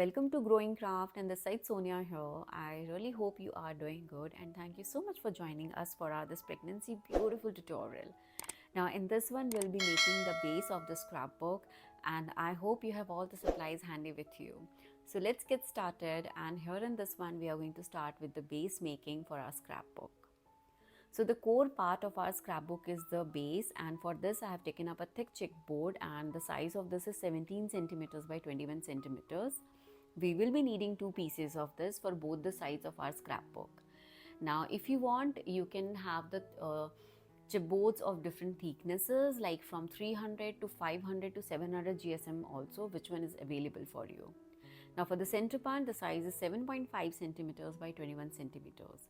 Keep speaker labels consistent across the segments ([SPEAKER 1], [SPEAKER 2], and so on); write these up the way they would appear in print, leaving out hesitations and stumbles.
[SPEAKER 1] Welcome to GrowingCraft and the site Sonia here. I really hope you are doing good and thank you so much for joining us for this pregnancy beautiful tutorial. Now in this one we'll be making the base of the scrapbook and I hope you have all the supplies handy with you. So let's get started, and here in this one we are going to start with the base making for our scrapbook. So the core part of our scrapbook is the base, and for this I have taken up a thick chipboard and the size of this is 17 centimeters by 21 centimeters. We will be needing two pieces of this for both the sides of our scrapbook. Now if you want, you can have the chipboards of different thicknesses, like from 300 to 500 to 700 GSM also, which one is available for you. Now for the center part, the size is 7.5 centimeters by 21 centimeters.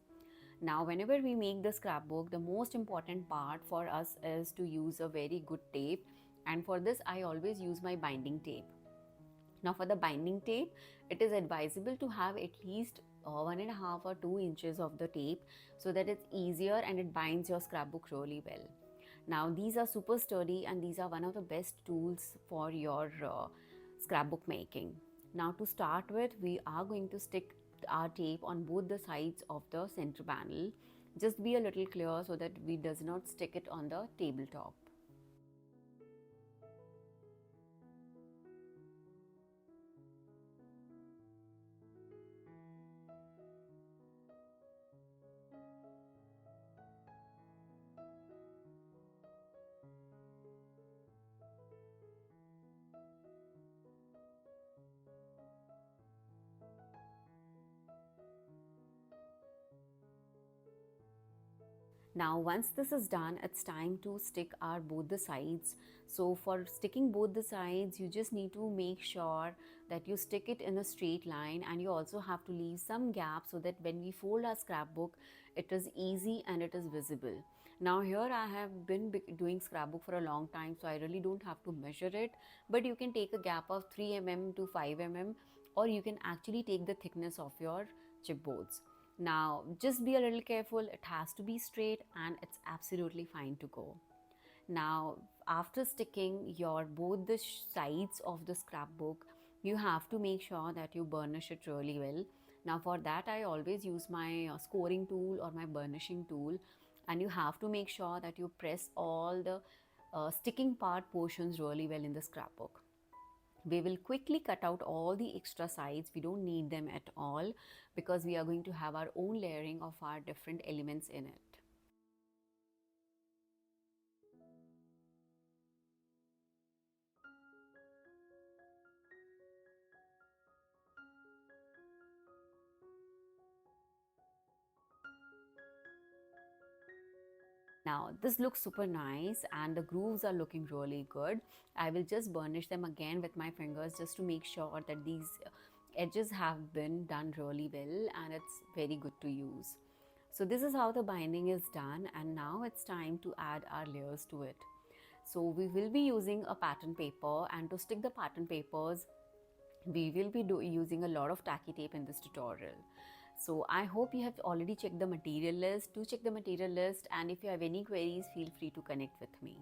[SPEAKER 1] Now whenever we make the scrapbook, the most important part for us is to use a very good tape, and for this I always use my binding tape. Now for the binding tape, it is advisable to have at least 1.5 or 2 inches of the tape so that it's easier and it binds your scrapbook really well. Now these are super sturdy and these are one of the best tools for your scrapbook making. Now to start with, we are going to stick our tape on both the sides of the center panel. Just be a little clear so that we does not stick it on the tabletop. Now once this is done, it's time to stick our both the sides. So for sticking both the sides, you just need to make sure that you stick it in a straight line, and you also have to leave some gap so that when we fold our scrapbook, it is easy and it is visible. Now here I have been doing scrapbook for a long time, so I really don't have to measure it, but you can take a gap of 3 mm to 5 mm, or you can actually take the thickness of your chipboards. Now just be a little careful, it has to be straight and it's absolutely fine to go. Now after sticking your both the sides of the scrapbook, you have to make sure that you burnish it really well. Now for that I always use my scoring tool or my burnishing tool, and you have to make sure that you press all the sticking part portions really well in the scrapbook. We will quickly cut out all the extra sides, we don't need them at all, because we are going to have our own layering of our different elements in it. Now this looks super nice and the grooves are looking really good. I will just burnish them again with my fingers just to make sure that these edges have been done really well and it's very good to use. So this is how the binding is done, and now it's time to add our layers to it. So we will be using a pattern paper, and to stick the pattern papers we will be using a lot of tacky tape in this tutorial. So I hope you have already checked the material list. Do check the material list, and if you have any queries, feel free to connect with me.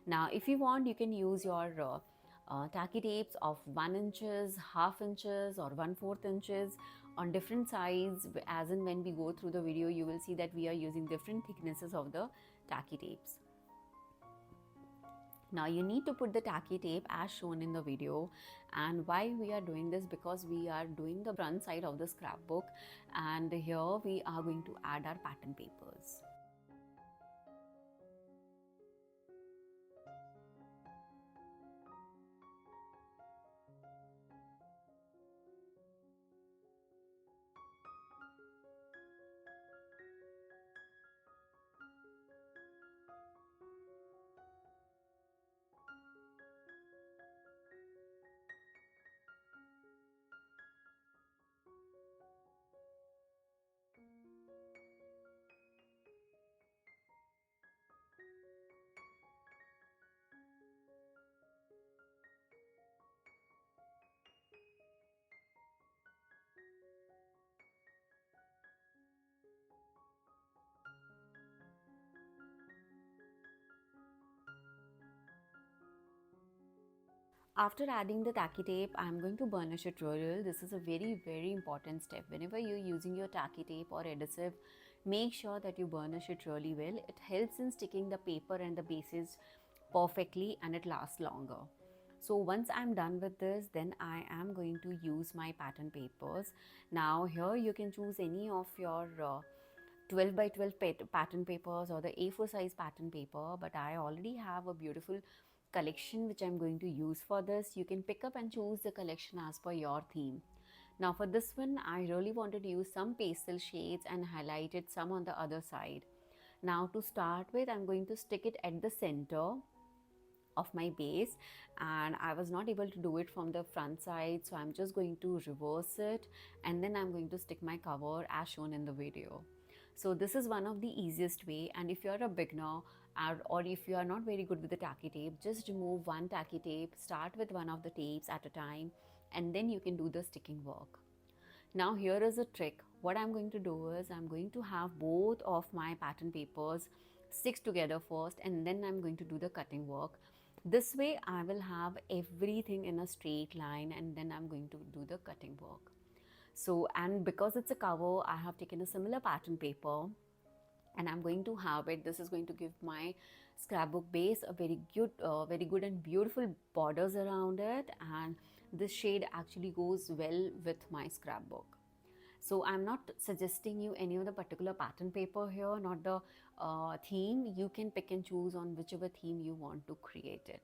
[SPEAKER 1] Now if you want, you can use your tacky tapes of 1 inches, half inches or 1/4 inches on different sides. As in when we go through the video, you will see that we are using different thicknesses of the tacky tapes. Now you need to put the tacky tape as shown in the video, and why we are doing this, because we are doing the front side of the scrapbook and here we are going to add our pattern papers. After adding the tacky tape, I'm going to burnish it really well. This is a very important step. Whenever you're using your tacky tape or adhesive, make sure that you burnish it really well. It helps in sticking the paper and the bases perfectly and it lasts longer. So once I'm done with this, then I am going to use my pattern papers. Now here you can choose any of your 12 by 12 pattern papers or the A4 size pattern paper, but I already have a beautiful collection which I'm going to use for this. You can pick up and choose the collection as per your theme. Now for this one, I really wanted to use some pastel shades and highlighted some on the other side. Now to start with, I'm going to stick it at the center of my base, and I was not able to do it from the front side, so I'm just going to reverse it and then I'm going to stick my cover as shown in the video. So this is one of the easiest way, and if you're a beginner or if you are not very good with the tacky tape, just remove one tacky tape, start with one of the tapes at a time, and then you can do the sticking work. Now here is a trick. What I'm going to do is I'm going to have both of my pattern papers stick together first, and then I'm going to do the cutting work. This way I will have everything in a straight line, and then I'm going to do the cutting work. So, and because it's a cover, I have taken a similar pattern paper and I'm going to have it. This is going to give my scrapbook base a very good and beautiful borders around it, and this shade actually goes well with my scrapbook. So I'm not suggesting you any of the particular pattern paper here, not the theme. You can pick and choose on whichever theme you want to create it.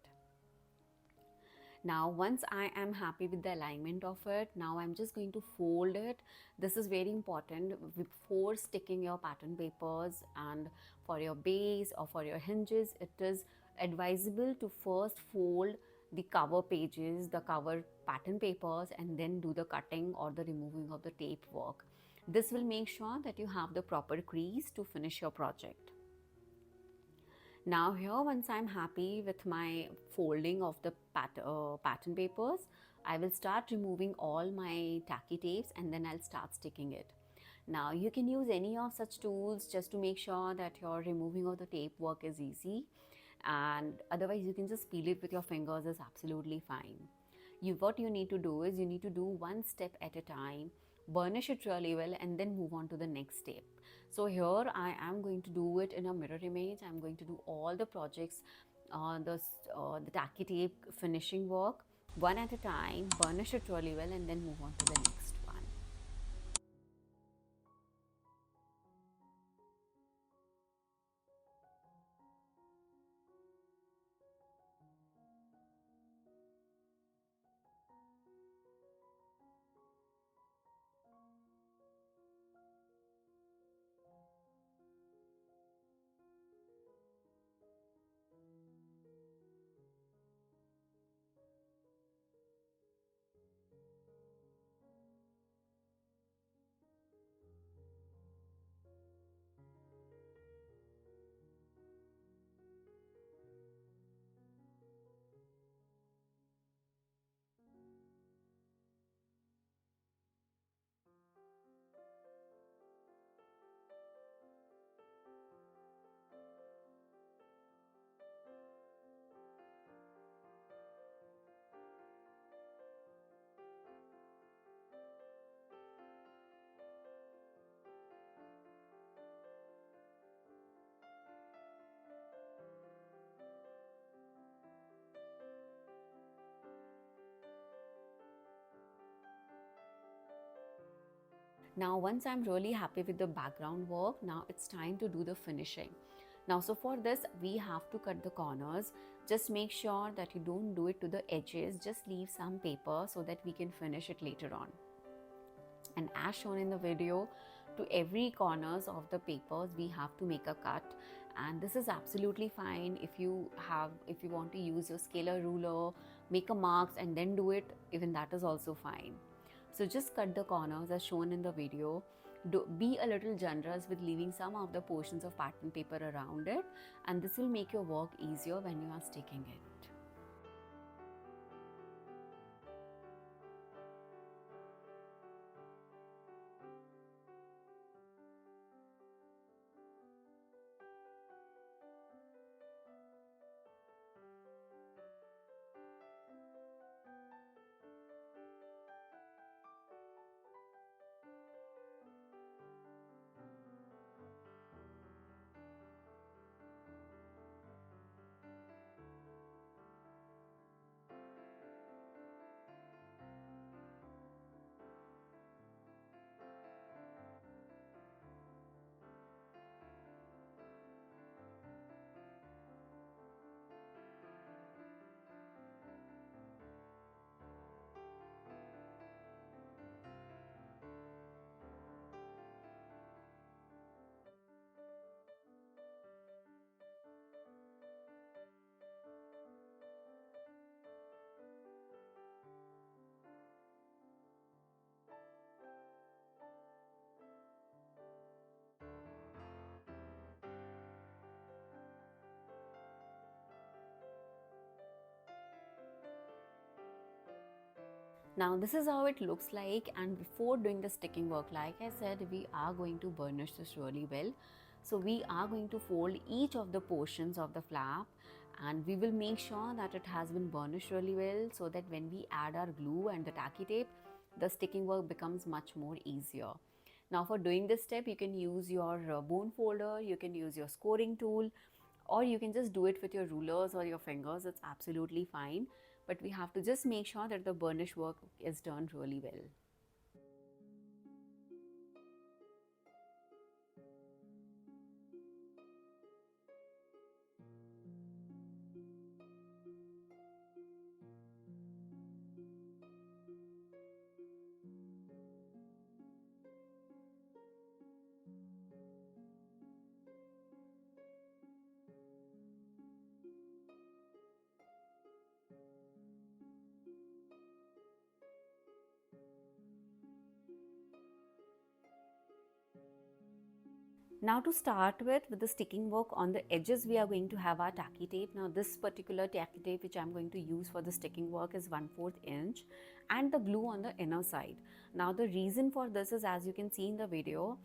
[SPEAKER 1] Now once I am happy with the alignment of it, now I'm just going to fold it. This is very important before sticking your pattern papers, and for your base or for your hinges, it is advisable to first fold the cover pages, the cover pattern papers, and then do the cutting or the removing of the tape work. This will make sure that you have the proper crease to finish your project. Now here, once I'm happy with my folding of the pattern papers, I will start removing all my tacky tapes and then I'll start sticking it. Now you can use any of such tools just to make sure that your removing of the tape work is easy, and otherwise you can just peel it with your fingers, is absolutely fine. What you need to do is you need to do one step at a time, burnish it really well, and then move on to the next step. So here I am going to do it in a mirror image. I'm going to do all the projects, the tacky tape finishing work one at a time, burnish it really well, and then move on to the next one. Now once I'm really happy with the background work, now it's time to do the finishing. Now so for this we have to cut the corners. Just make sure that you don't do it to the edges, just leave some paper so that we can finish it later on. And as shown in the video, to every corners of the papers we have to make a cut, and this is absolutely fine. If you want to use your scalar ruler, make a marks and then do it, even that is also fine. So just cut the corners as shown in the video. Be a little generous with leaving some of the portions of pattern paper around it, and this will make your work easier when you are sticking it. Now this is how it looks like, and before doing the sticking work, like I said, we are going to burnish this really well. So we are going to fold each of the portions of the flap, and we will make sure that it has been burnished really well, so that when we add our glue and the tacky tape, the sticking work becomes much more easier. Now for doing this step, you can use your bone folder, you can use your scoring tool, or you can just do it with your rulers or your fingers. It's absolutely fine, but we have to just make sure that the burnish work is done really well. Now to start with the sticking work, on the edges we are going to have our tacky tape. Now this particular tacky tape which I'm going to use for the sticking work is 1/4 inch, and the glue on the inner side. Now the reason for this is, as you can see in the video,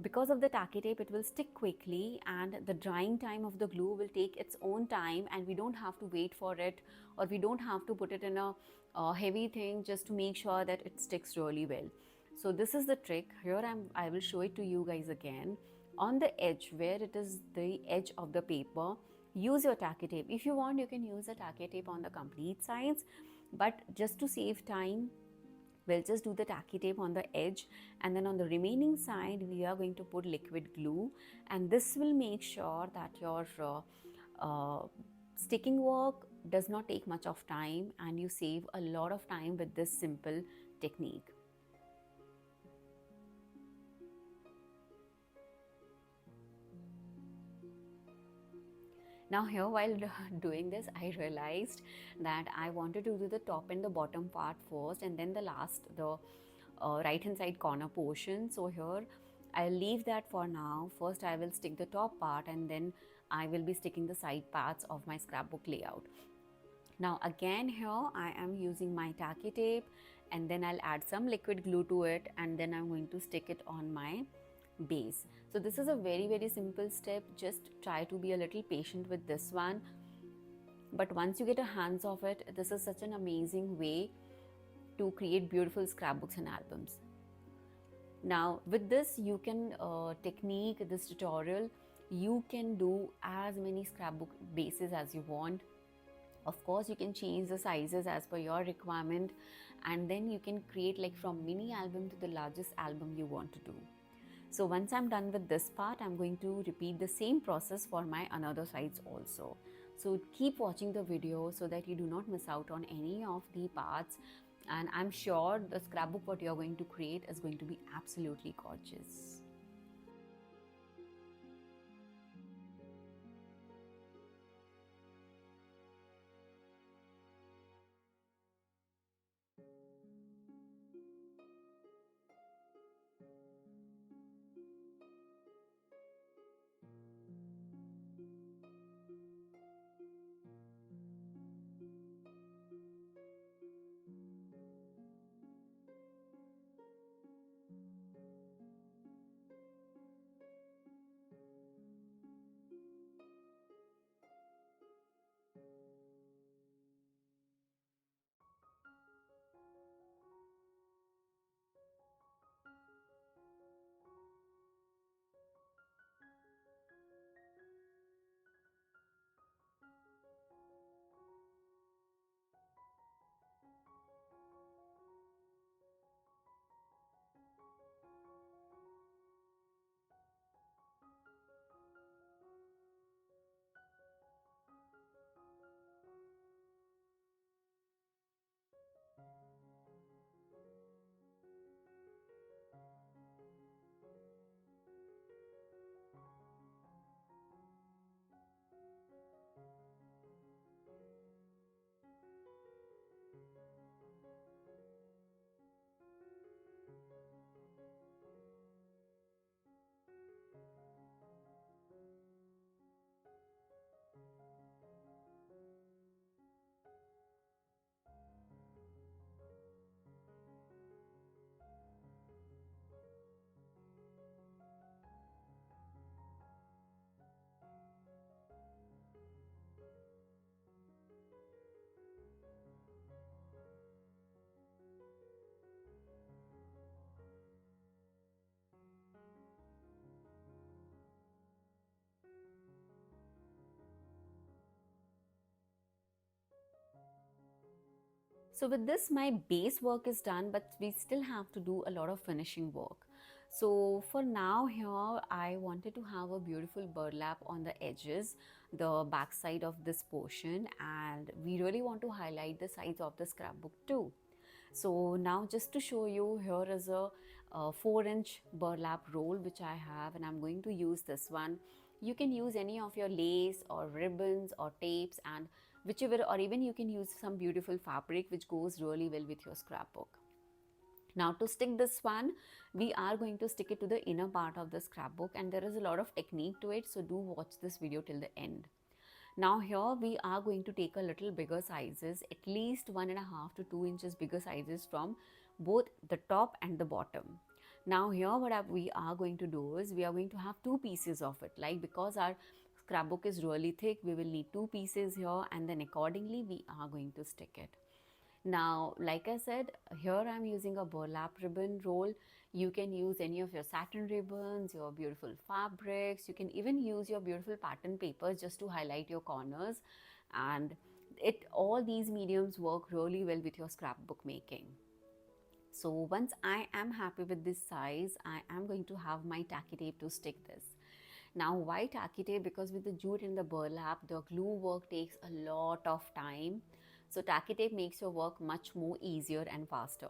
[SPEAKER 1] because of the tacky tape it will stick quickly, and the drying time of the glue will take its own time, and we don't have to wait for it, or we don't have to put it in a heavy thing just to make sure that it sticks really well. So this is the trick. Here I will show it to you guys again. On the edge, where it is the edge of the paper, use your tacky tape. If you want, you can use a tacky tape on the complete sides, but just to save time, we'll just do the tacky tape on the edge, and then on the remaining side we are going to put liquid glue, and this will make sure that your sticking work does not take much of time, and you save a lot of time with this simple technique. Now here, while doing this, I realized that I wanted to do the top and the bottom part first, and then the right hand side corner portion. So here I'll leave that for now. First I will stick the top part, and then I will be sticking the side parts of my scrapbook layout. Now again, here I am using my tacky tape, and then I'll add some liquid glue to it, and then I'm going to stick it on my base. So this is a very simple step. Just try to be a little patient with this one, but once you get a hands of it, this is such an amazing way to create beautiful scrapbooks and albums. Now with this, you can technique, this tutorial, you can do as many scrapbook bases as you want. Of course, you can change the sizes as per your requirement, and then you can create like from mini album to the largest album you want to do. So once I'm done with this part, I'm going to repeat the same process for my another sides also. So keep watching the video so that you do not miss out on any of the parts, and I'm sure the scrapbook what you're going to create is going to be absolutely gorgeous. So with this, my base work is done, but we still have to do a lot of finishing work. So for now here, I wanted to have a beautiful burlap on the edges, the back side of this portion, and we really want to highlight the sides of the scrapbook too. So now just to show you, here is a 4-inch burlap roll which I have, and I'm going to use this one. You can use any of your lace or ribbons or tapes, and whichever, or even you can use some beautiful fabric which goes really well with your scrapbook. Now to stick this one, we are going to stick it to the inner part of the scrapbook, and there is a lot of technique to it, so do watch this video till the end. Now here we are going to take a little bigger sizes, at least 1.5 to 2 inches bigger sizes from both the top and the bottom. Now here we are going to do is we are going to have two pieces of it, like because our scrapbook is really thick, we will need two pieces here, and then accordingly we are going to stick it. Now, like I said, here I'm using a burlap ribbon roll. You can use any of your satin ribbons, your beautiful fabrics. You can even use your beautiful pattern papers just to highlight your corners. And all these mediums work really well with your scrapbook making. So once I am happy with this size, I am going to have my tacky tape to stick this. Now why tacky tape? Because with the jute and the burlap, the glue work takes a lot of time. So tacky tape makes your work much more easier and faster.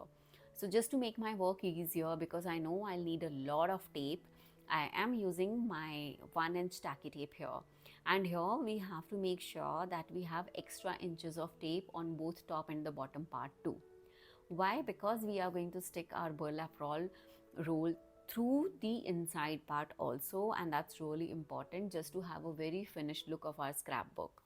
[SPEAKER 1] So just to make my work easier, because I know I'll need a lot of tape, I am using my 1-inch tacky tape here. And here we have to make sure that we have extra inches of tape on both top and the bottom part too. Why? Because we are going to stick our burlap roll through the inside part also, and that's really important just to have a very finished look of our scrapbook.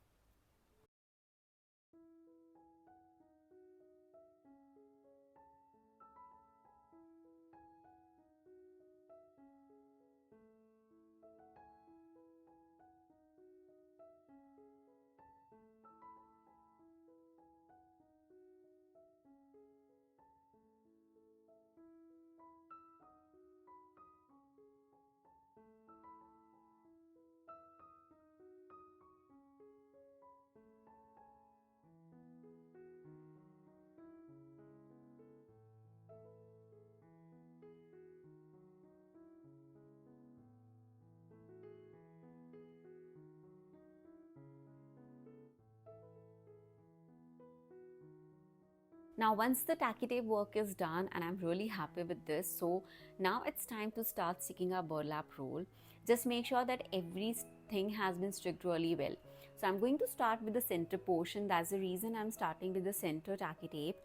[SPEAKER 1] Now once the tacky tape work is done, and I'm really happy with this, so now it's time to start sticking our burlap roll. Just make sure that everything has been sticked really well. So I'm going to start with the center portion. That's the reason I'm starting with the center tacky tape.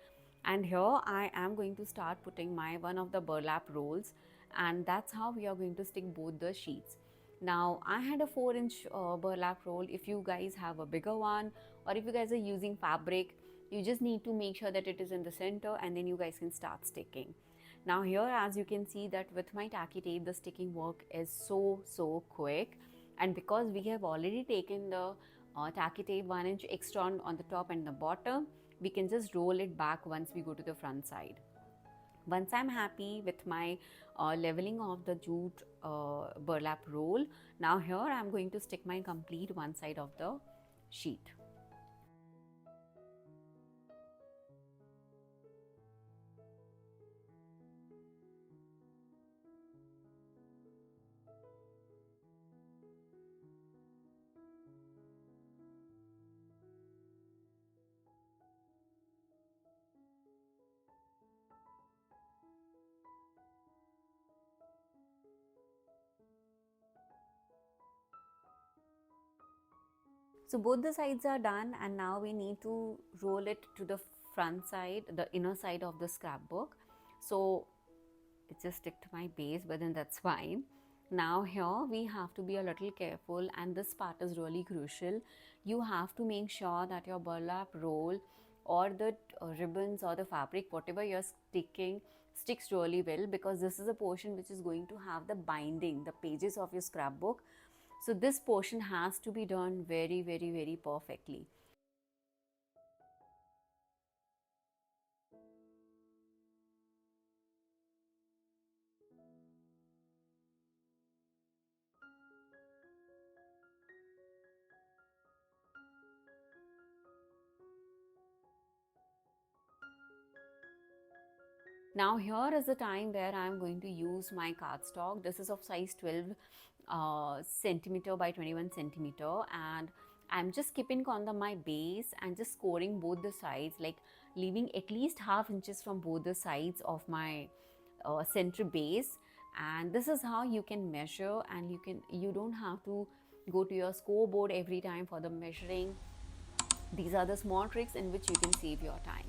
[SPEAKER 1] And here I am going to start putting my one of the burlap rolls, and that's how we are going to stick both the sheets. Now I had a 4-inch burlap roll. If you guys have a bigger one, or if you guys are using fabric, you just need to make sure that it is in the center, and then you guys can start sticking. Now here, as you can see that with my tacky tape, the sticking work is so quick. And because we have already taken the tacky tape 1-inch extra on the top and the bottom, we can just roll it back once we go to the front side. Once I'm happy with my leveling of the jute burlap roll, now here I'm going to stick my complete one side of the sheet. So both the sides are done, and now we need to roll it to the front side, the inner side of the scrapbook. So it just stick to my base, but then that's fine. Now here we have to be a little careful, and this part is really crucial. You have to make sure that your burlap roll or the ribbons or the fabric, whatever you're sticking, sticks really well, because this is a portion which is going to have the binding, the pages of your scrapbook. So this portion has to be done very perfectly. Now here is the time where I am going to use my cardstock. This is of size 12 centimeter by 21 centimeter, and I'm just keeping on my base and just scoring both the sides, like leaving at least half inches from both the sides of my center base. And this is how you can measure, and you don't have to go to your scoreboard every time for the measuring. These are the small tricks in which you can save your time.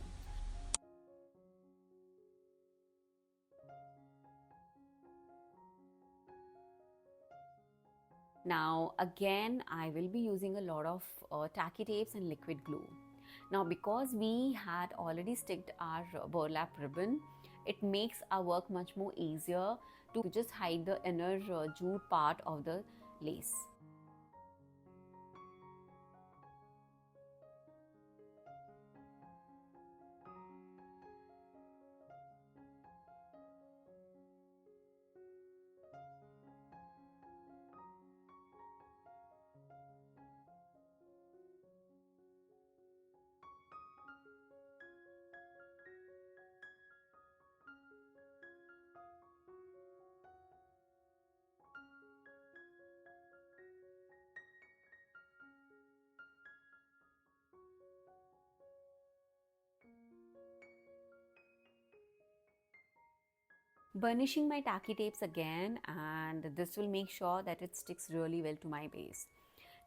[SPEAKER 1] Now again, I will be using a lot of tacky tapes and liquid glue. Now because we had already sticked our burlap ribbon, it makes our work much more easier to just hide the inner jute part of the lace. Burnishing my tacky tapes again, and this will make sure that it sticks really well to my base.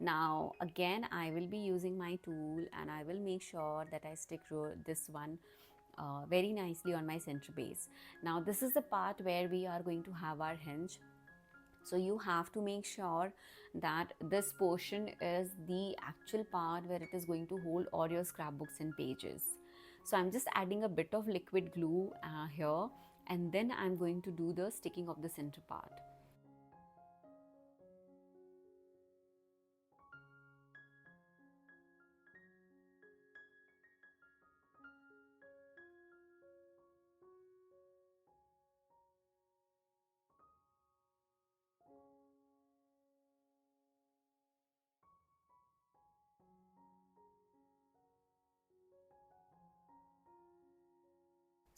[SPEAKER 1] Now again, I will be using my tool and I will make sure that I stick this one very nicely on my center base. Now this is the part where we are going to have our hinge. So you have to make sure that this portion is the actual part where it is going to hold all your scrapbooks and pages. So I'm just adding a bit of liquid glue here, and then I'm going to do the sticking of the center part.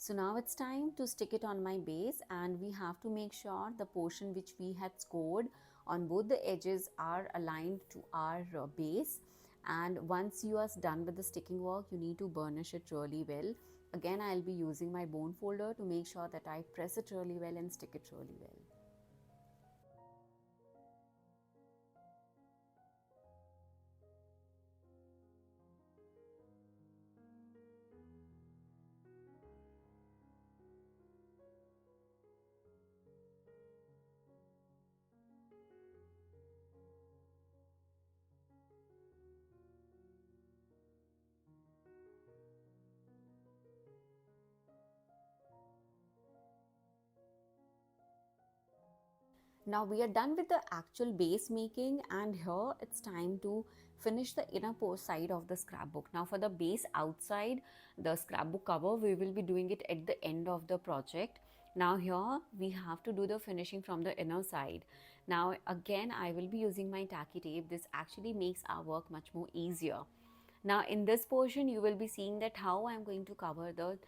[SPEAKER 1] So now it's time to stick it on my base, and we have to make sure the portion which we had scored on both the edges are aligned to our base. And once you are done with the sticking work, you need to burnish it really well. Again, I'll be using my bone folder to make sure that I press it really well and stick it really well. Now we are done with the actual base making, and here it's time to finish the inner side of the scrapbook. Now for the base outside the scrapbook cover, we will be doing it at the end of the project. Now here we have to do the finishing from the inner side. Now again, I will be using my tacky tape. This actually makes our work much more easier. Now in this portion, you will be seeing that how I'm going to cover the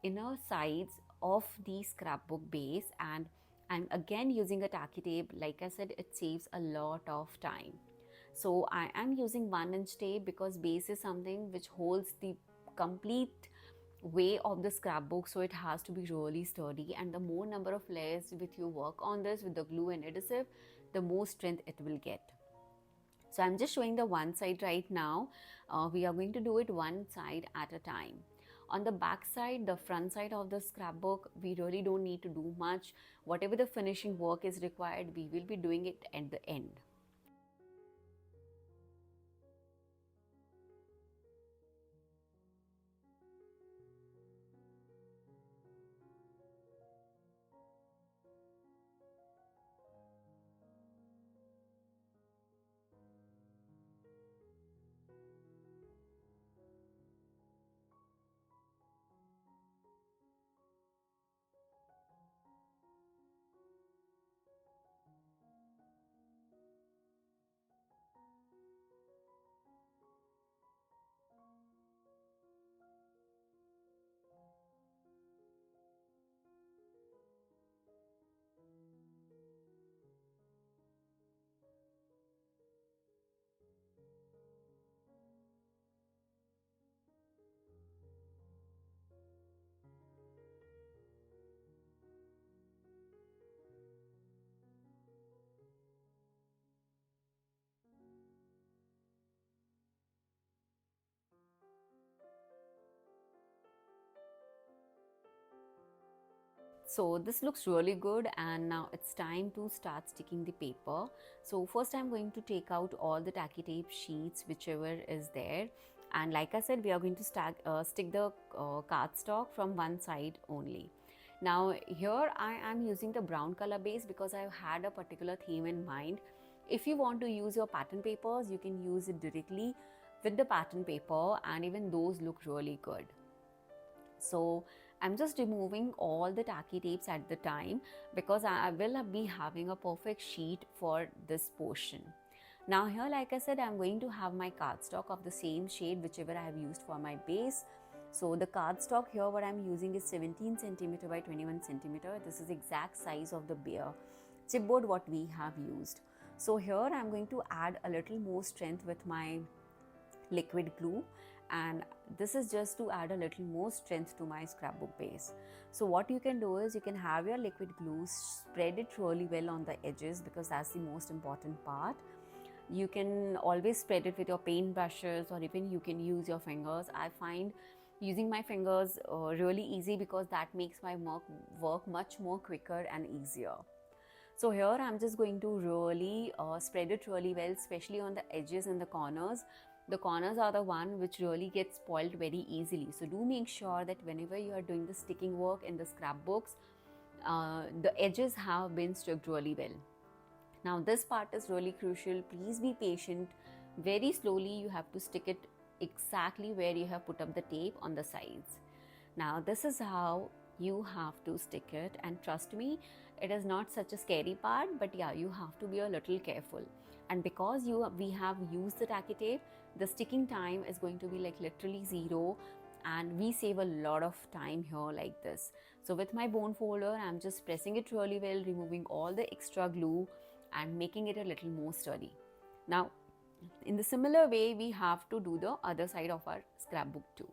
[SPEAKER 1] inner sides of the scrapbook base, and I'm again using a tacky tape. Like I said, it saves a lot of time. So I am using 1-inch tape because base is something which holds the complete way of the scrapbook, so it has to be really sturdy, and the more number of layers with you work on this with the glue and adhesive, the more strength it will get. So I'm just showing the one side right now. We are going to do it one side at a time. On the back side, the front side of the scrapbook, we really don't need to do much. Whatever the finishing work is required, we will be doing it at the end. So this looks really good, and now it's time to start sticking the paper. So first I'm going to take out all the tacky tape sheets, whichever is there, and like I said, we are going to stick the cardstock from one side only. Now here I am using the brown color base because I had a particular theme in mind. If you want to use your pattern papers, you can use it directly with the pattern paper, and even those look really good. So I'm just removing all the tacky tapes at the time because I will be having a perfect sheet for this portion. Now here, like I said, I'm going to have my cardstock of the same shade whichever I have used for my base. So the cardstock here, what I'm using is 17 centimeter by 21 centimeter. This is exact size of the bare chipboard what we have used. So here I'm going to add a little more strength with my liquid glue, and this is just to add a little more strength to my scrapbook base. So what you can do is you can have your liquid glue, spread it really well on the edges because that's the most important part. You can always spread it with your paint brushes, or even you can use your fingers. I find using my fingers really easy because that makes my work much more quicker and easier. So here I'm just going to really spread it really well, especially on the edges and the corners. The corners are the one which really gets spoiled very easily. So do make sure that whenever you are doing the sticking work in the scrapbooks, the edges have been stuck really well. Now this part is really crucial. Please be patient. Very slowly you have to stick it exactly where you have put up the tape on the sides. Now this is how you have to stick it, and trust me, it is not such a scary part, but yeah, you have to be a little careful. And because we have used the tacky tape, the sticking time is going to be like literally zero, and we save a lot of time here like this. So with my bone folder, I'm just pressing it really well, removing all the extra glue and making it a little more sturdy. Now in the similar way, we have to do the other side of our scrapbook too.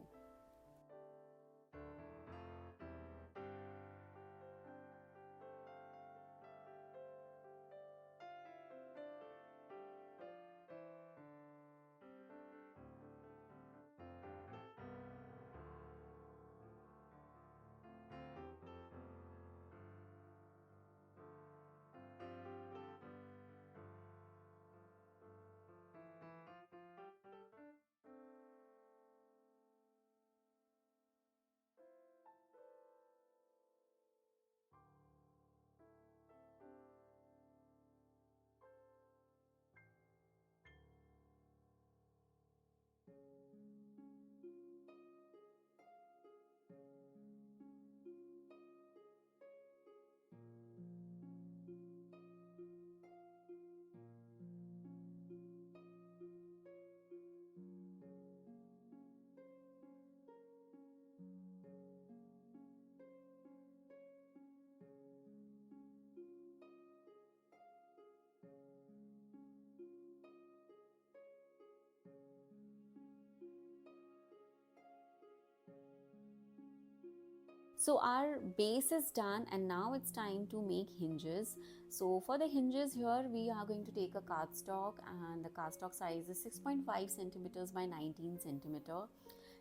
[SPEAKER 1] So our base is done, and now it's time to make hinges. So for the hinges here, we are going to take a cardstock, and the cardstock size is 6.5 centimeters by 19 centimeter.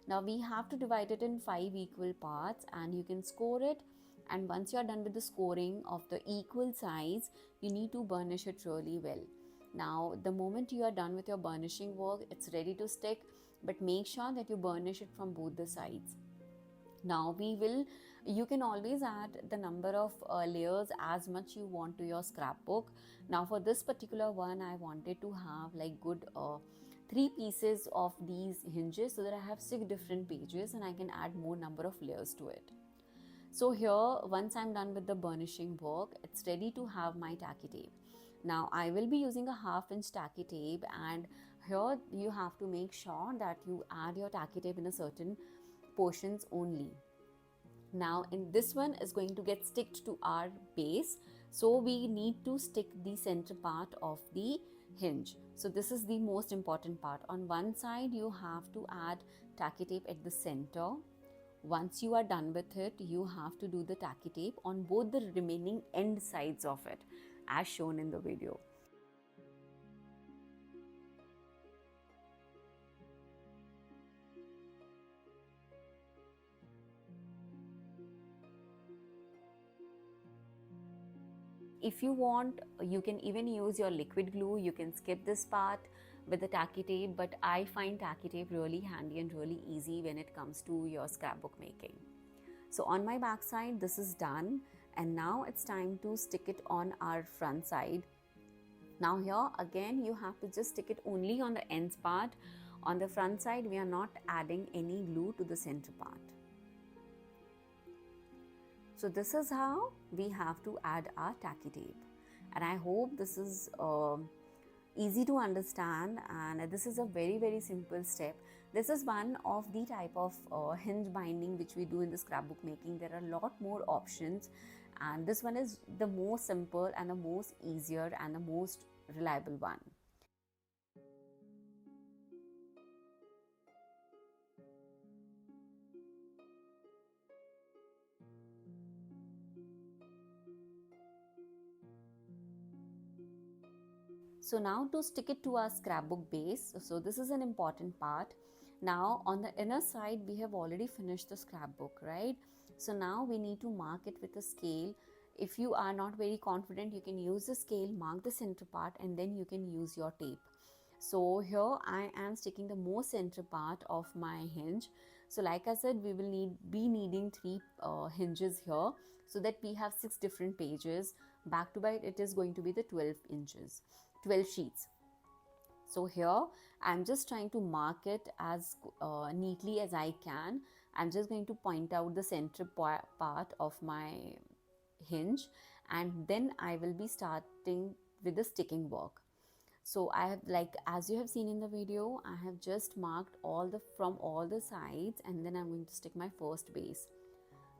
[SPEAKER 1] Now we have to divide it in 5 equal parts, and you can score it. And once you are done with the scoring of the equal size, you need to burnish it really well. Now the moment you are done with your burnishing work, it's ready to stick, but make sure that you burnish it from both the sides. Now you can always add the number of layers as much you want to your scrapbook. Now for this particular one, I wanted to have like good 3 pieces of these hinges so that I have 6 different pages and I can add more number of layers to it. So here, once I'm done with the burnishing work, it's ready to have my tacky tape. Now I will be using a 1/2 inch tacky tape, and here you have to make sure that you add your tacky tape in a certain portions only. Now in this one is going to get sticked to our base, so we need to stick the center part of the hinge. So this is the most important part. On one side you have to add tacky tape at the center. Once you are done with it, you have to do the tacky tape on both the remaining end sides of it as shown in the video. if you want, you can even use your liquid glue. You can skip this part with the tacky tape, but I find tacky tape really handy and really easy when it comes to your scrapbook making. So on my back side, this is done, and now it's time to stick it on our front side. Now here again, you have to just stick it only on the ends part. On the front side, we are not adding any glue to the center part. So this is how we have to add our tacky tape, and I hope this is easy to understand, and this is a very simple step. This is one of the type of hinge binding which we do in the scrapbook making. There are a lot more options, and this one is the most simple and the most easier and the most reliable one. So now to stick it to our scrapbook base, so this is an important part. Now on the inner side, we have already finished the scrapbook, right? So now we need to mark it with a scale. If you are not very confident, you can use the scale, mark the center part, and then you can use your tape. So here I am sticking the most center part of my hinge. So like I said, we will be needing 3 hinges here, so that we have 6 different pages. Back to back, it is going to be the 12 sheets. So here I'm just trying to mark it as neatly as I can. I'm just going to point out the center part of my hinge, and then I will be starting with the sticking work. So I have, like as you have seen in the video, I have just marked from all the sides, and then I'm going to stick my first base.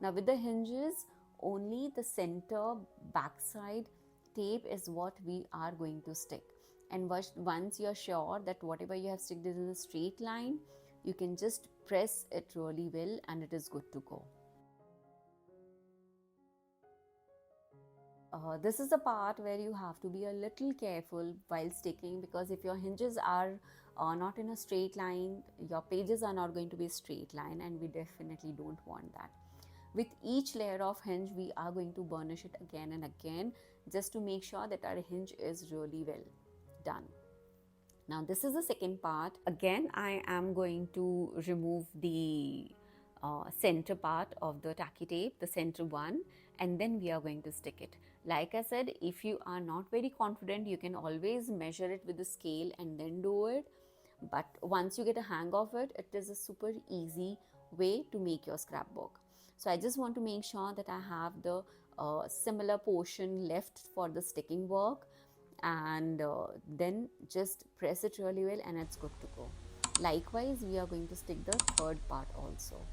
[SPEAKER 1] Now with the hinges, only the center backside tape is what we are going to stick. And once you're sure that whatever you have sticked is in a straight line, you can just press it really well and it is good to go. This is the part where you have to be a little careful while sticking, because if your hinges are not in a straight line, your pages are not going to be a straight line, and we definitely don't want that. With each layer of hinge, we are going to burnish it again and again, just to make sure that our hinge is really well done. Now this is the second part. Again, I am going to remove the center part of the tacky tape, the center one, and then we are going to stick it. Like I said, if you are not very confident, you can always measure it with the scale and then do it. But once you get a hang of it, it is a super easy way to make your scrapbook. So I just want to make sure that I have the similar portion left for the sticking work, and then just press it really well and it's good to go. Likewise, we are going to stick the third part also.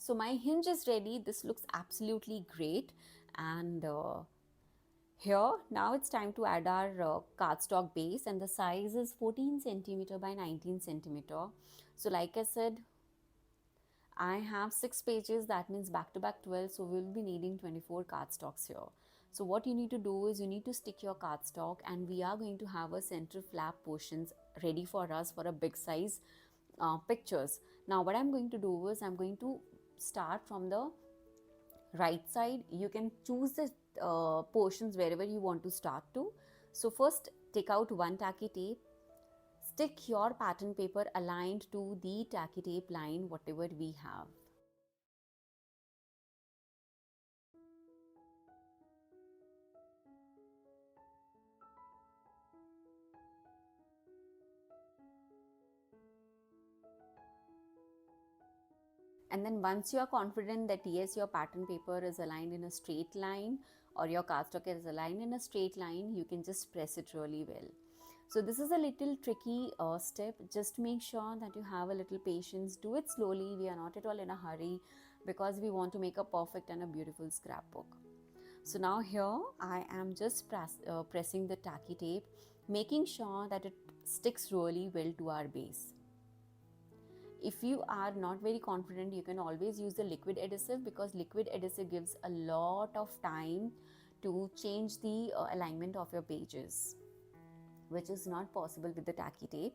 [SPEAKER 1] So my hinge is ready. This looks absolutely great, and here now it's time to add our cardstock base, and the size is 14 centimeter by 19 centimeter. So like I said, I have 6 pages, that means back to back 12, so we'll be needing 24 cardstocks here. So what you need to do is you need to stick your cardstock, and we are going to have a center flap portions ready for us for a big size pictures. Now what I'm going to do is I'm going to start from the right side. You can choose the portions wherever you want to start to. So first take out one tacky tape, stick your pattern paper aligned to the tacky tape line whatever we have. And then once you are confident that yes, your pattern paper is aligned in a straight line or your cardstock is aligned in a straight line, you can just press it really well. So this is a little tricky step. Just make sure that you have a little patience. Do it slowly. We are not at all in a hurry because we want to make a perfect and a beautiful scrapbook. So now here I am just pressing the tacky tape, making sure that it sticks really well to our base. If you are not very confident, you can always use the liquid adhesive, because liquid adhesive gives a lot of time to change the alignment of your pages, which is not possible with the tacky tape.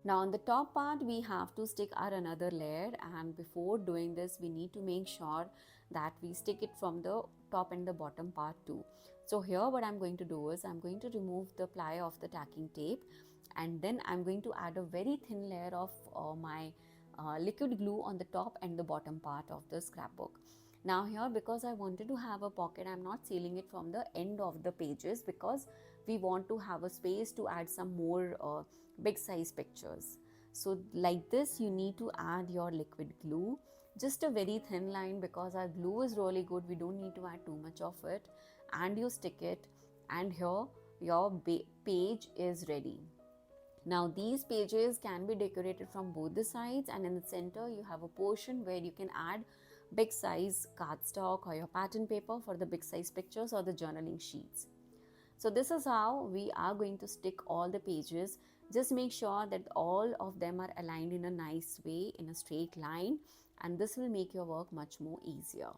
[SPEAKER 1] Now on the top part we have to stick our another layer, and before doing this we need to make sure that we stick it from the top and the bottom part too. So here what I'm going to do is I'm going to remove the ply of the tacking tape, and then I'm going to add a very thin layer of my liquid glue on the top and the bottom part of the scrapbook. Now here, because I wanted to have a pocket, I'm not sealing it from the end of the pages because we want to have a space to add some more big size pictures. So like this you need to add your liquid glue, just a very thin line, because our glue is really good, we don't need to add too much of it, and you stick it, and here your page is ready. Now these pages can be decorated from both the sides, and in the center you have a portion where you can add big size cardstock or your pattern paper for the big size pictures or the journaling sheets. So this is how we are going to stick all the pages. Just make sure that all of them are aligned in a nice way, in a straight line, and this will make your work much more easier.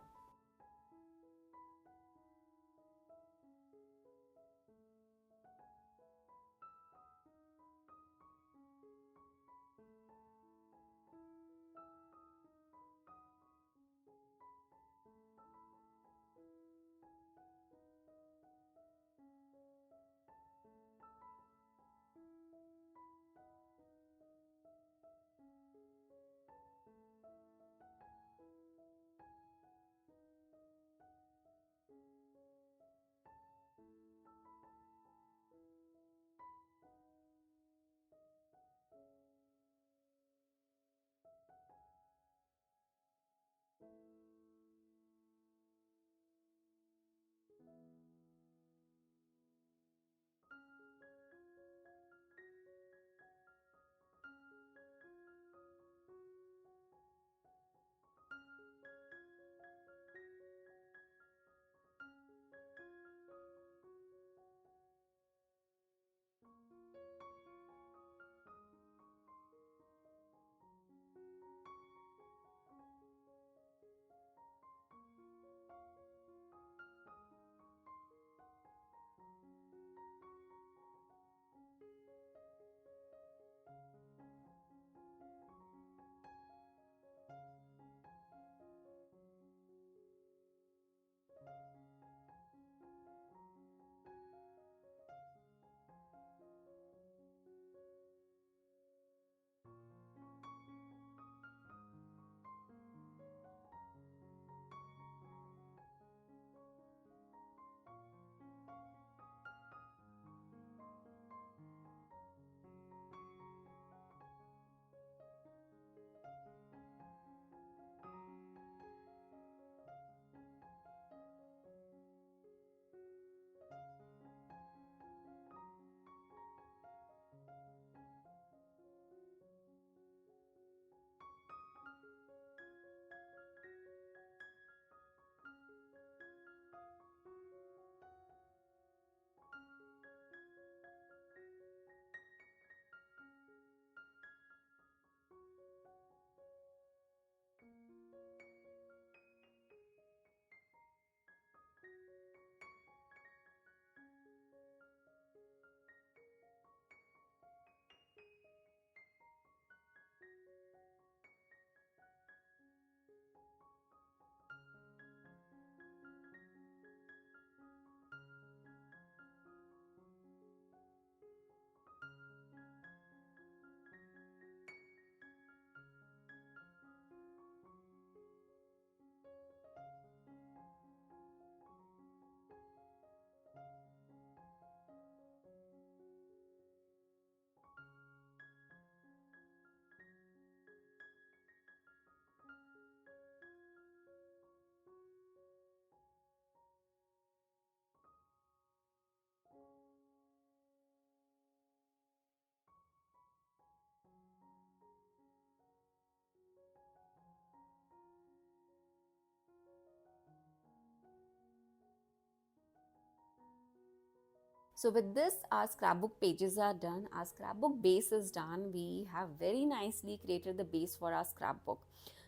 [SPEAKER 1] So with this, our scrapbook pages are done, our scrapbook base is done. We have very nicely created the base for our scrapbook.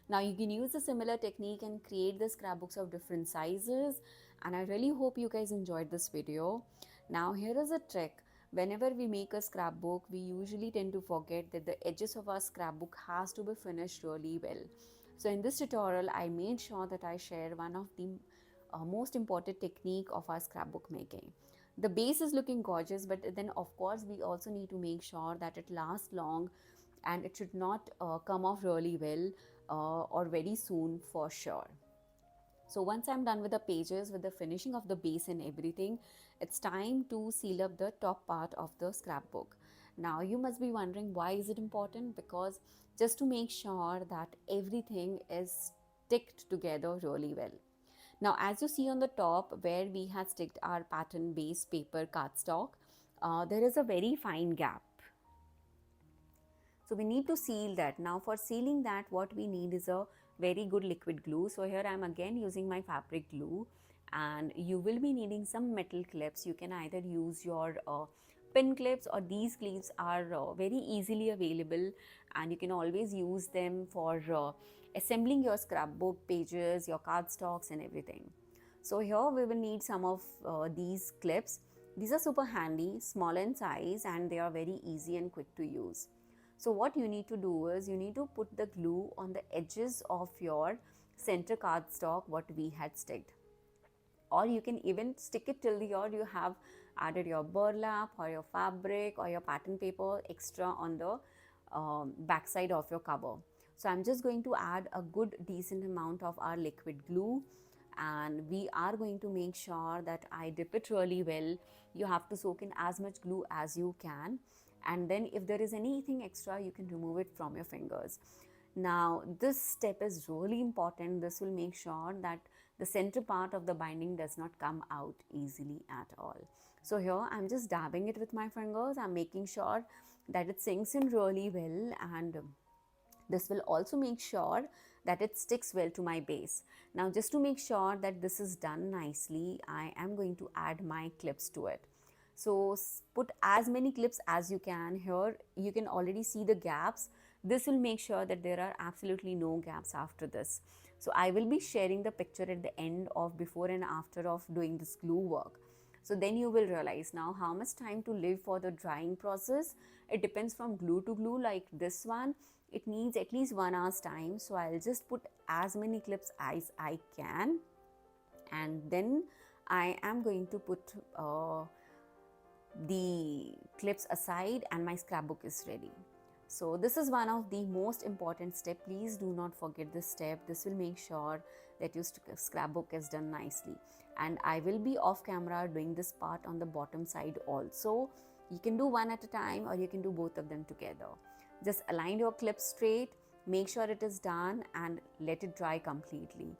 [SPEAKER 1] Now you can use a similar technique and create the scrapbooks of different sizes, and I really hope you guys enjoyed this video. Now here is a trick. Whenever we make a scrapbook, we usually tend to forget that the edges of our scrapbook has to be finished really well. So in this tutorial, I made sure that I share one of the most important technique of our scrapbook making. The base is looking gorgeous, but then of course we also need to make sure that it lasts long, and it should not come off really well or very soon for sure. So once I'm done with the pages, with the finishing of the base and everything, it's time to seal up the top part of the scrapbook. Now you must be wondering, why is it important? Because just to make sure that everything is sticked together really well. Now as you see on the top where we had sticked our pattern base paper cardstock, there is a very fine gap. So we need to seal that. Now for sealing that, what we need is a very good liquid glue. So here I am again using my fabric glue, and you will be needing some metal clips. You can either use your pin clips, or these clips are very easily available, and you can always use them for assembling your scrapbook pages, your cardstocks and everything. So here we will need some of these clips. These are super handy, small in size, and they are very easy and quick to use. So what you need to do is you need to put the glue on the edges of your center cardstock what we had sticked, or you can even stick it till you have added your burlap or your fabric or your pattern paper extra on the back side of your cover. So I'm just going to add a good decent amount of our liquid glue, and we are going to make sure that I dip it really well. You have to soak in as much glue as you can, and then if there is anything extra, you can remove it from your fingers. Now this step is really important. This will make sure that the center part of the binding does not come out easily at all. So here I'm just dabbing it with my fingers. I'm making sure that it sinks in really well, and this will also make sure that it sticks well to my base. Now just to make sure that this is done nicely, I am going to add my clips to it. So put as many clips as you can. Here you can already see the gaps. This will make sure that there are absolutely no gaps after this. So I will be sharing the picture at the end of before and after of doing this glue work. So then you will realize now how much time to live for the drying process. It depends from glue to glue. Like this one, it needs at least 1 hour's time. So I'll just put as many clips as I can, and then I am going to put the clips aside, and my scrapbook is ready. So this is one of the most important step. Please do not forget this step. This will make sure that your scrapbook is done nicely. And I will be off camera doing this part on the bottom side also. You can do one at a time, or you can do both of them together. Just align your clips straight, make sure it is done, and let it dry completely.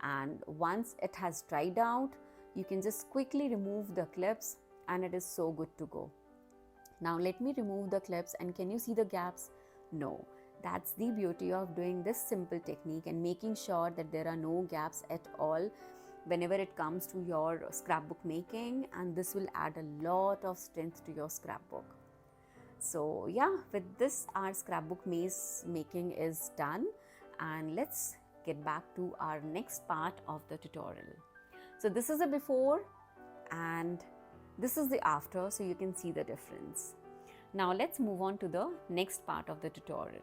[SPEAKER 1] And once it has dried out, you can just quickly remove the clips, and it is so good to go. Now let me remove the clips, and can you see the gaps? No. That's the beauty of doing this simple technique and making sure that there are no gaps at all whenever it comes to your scrapbook making, and this will add a lot of strength to your scrapbook. So yeah, with this our scrapbook maze making is done, and let's get back to our next part of the tutorial. So this is the before and this is the after, so you can see the difference. Now let's move on to the next part of the tutorial.